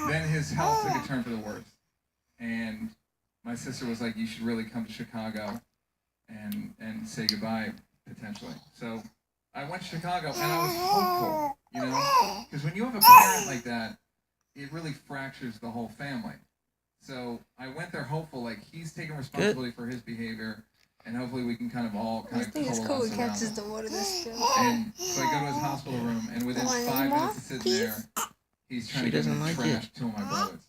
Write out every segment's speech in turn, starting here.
then his health took a turn for the worse, and my sister was like, "You should really come to Chicago, and say goodbye potentially." So I went to Chicago, and I was hopeful, because when you have a parent like that, it really fractures the whole family. So I went there hopeful, like he's taking responsibility for his behavior, and hopefully we can kind of all I think it's cool. It catches the water that's still. And so I go to his hospital room, and within 5 minutes of sitting there, he's trying to get me trash two of my brothers.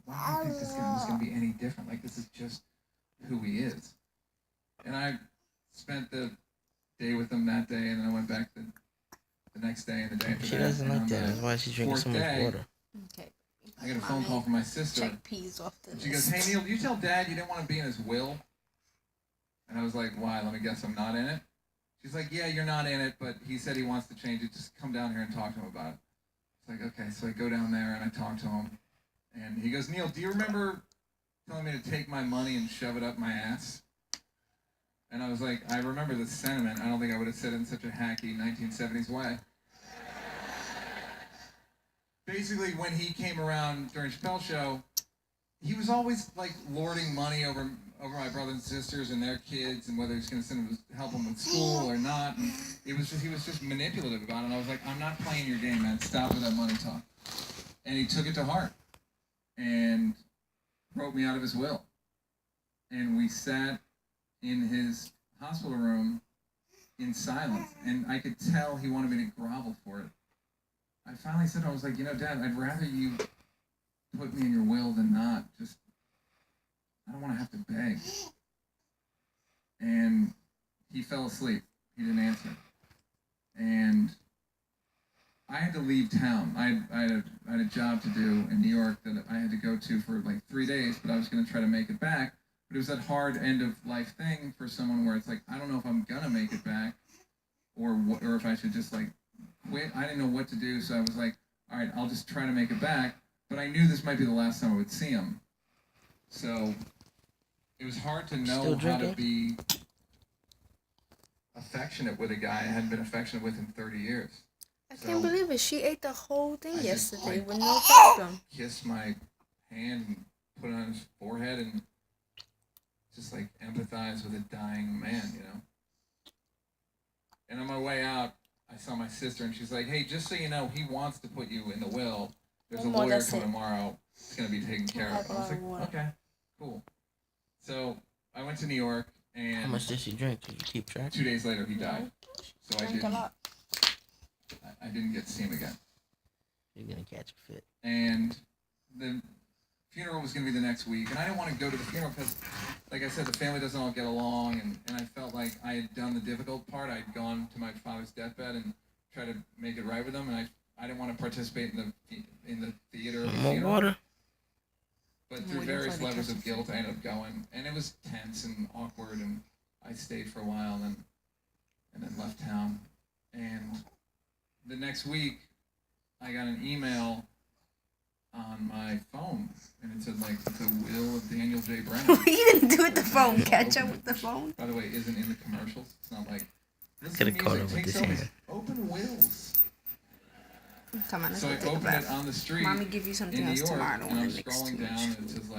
Why do you think this guy was going to be any different? Like, this is just who he is. And I spent the day with him that day, and then I went back the next day and the day after that. She doesn't like that. That's why she's drinking so much water. Okay. I got a phone call from my sister. Check peas off the list. She goes, "Hey, Neil, did you tell Dad you didn't want to be in his will?" And I was like, "Why? Let me guess, I'm not in it?" She's like, "Yeah, you're not in it, but he said he wants to change it. Just come down here and talk to him about it." It's like, okay. So I go down there and I talk to him. And he goes, "Neil, do you remember telling me to take my money and shove it up my ass?" And I was like, "I remember the sentiment. I don't think I would have said it in such a hacky 1970s way." Basically, when he came around during Chappelle's show, he was always like lording money over my brothers and sisters and their kids, and whether he's going to send them to help them with school or not. And he was just manipulative about it. And I was like, "I'm not playing your game, man. Stop with that money talk." And he took it to heart and wrote me out of his will. And we sat in his hospital room in silence, and I could tell he wanted me to grovel for it. I finally said, I was like, "Dad, I'd rather you put me in your will than not. Just, I don't want to have to beg." And he fell asleep. He didn't answer. And I had to leave town. I had a job to do in New York that I had to go to for like 3 days, but I was going to try to make it back. But it was that hard end of life thing for someone where it's like, I don't know if I'm going to make it back or if I should just like quit. I didn't know what to do, so I was like, all right, I'll just try to make it back. But I knew this might be the last time I would see him. So it was hard to know how to be affectionate with a guy I hadn't been affectionate with in 30 years. I can't believe it. She ate the whole thing yesterday with no problem. Kissed my hand and put it on his forehead and just like empathize with a dying man, And on my way out, I saw my sister, and she's like, "Hey, just so you know, he wants to put you in the will. There's a lawyer coming tomorrow. It's going to be taken care of." I was like, okay, cool. So I went to New York, and... How much did she drink? Did you keep track? 2 days later, he died. So I didn't get to see him again. You're going to catch a fit. And the funeral was going to be the next week, and I didn't want to go to the funeral because, like I said, the family doesn't all get along, and I felt like I had done the difficult part. I'd gone to my father's deathbed and tried to make it right with him, and I didn't want to participate in the theater of the funeral. Water. But through various levels of guilt, I ended up going, and it was tense and awkward, and I stayed for a while, and then left town. And the next week, I got an email on my phone, and it said, like, "The will of Daniel J. Brennan." You didn't do it the phone. Catch up with the phone. By the way, isn't in the commercials. It's not like, this Could have caught music up with takes this all email. these open wills. Come on, let's So go I take a opened bath. it on the street Mommy give you something in New else York, tomorrow. I don't and want I'm to mix too scrolling much. down, and it says, like,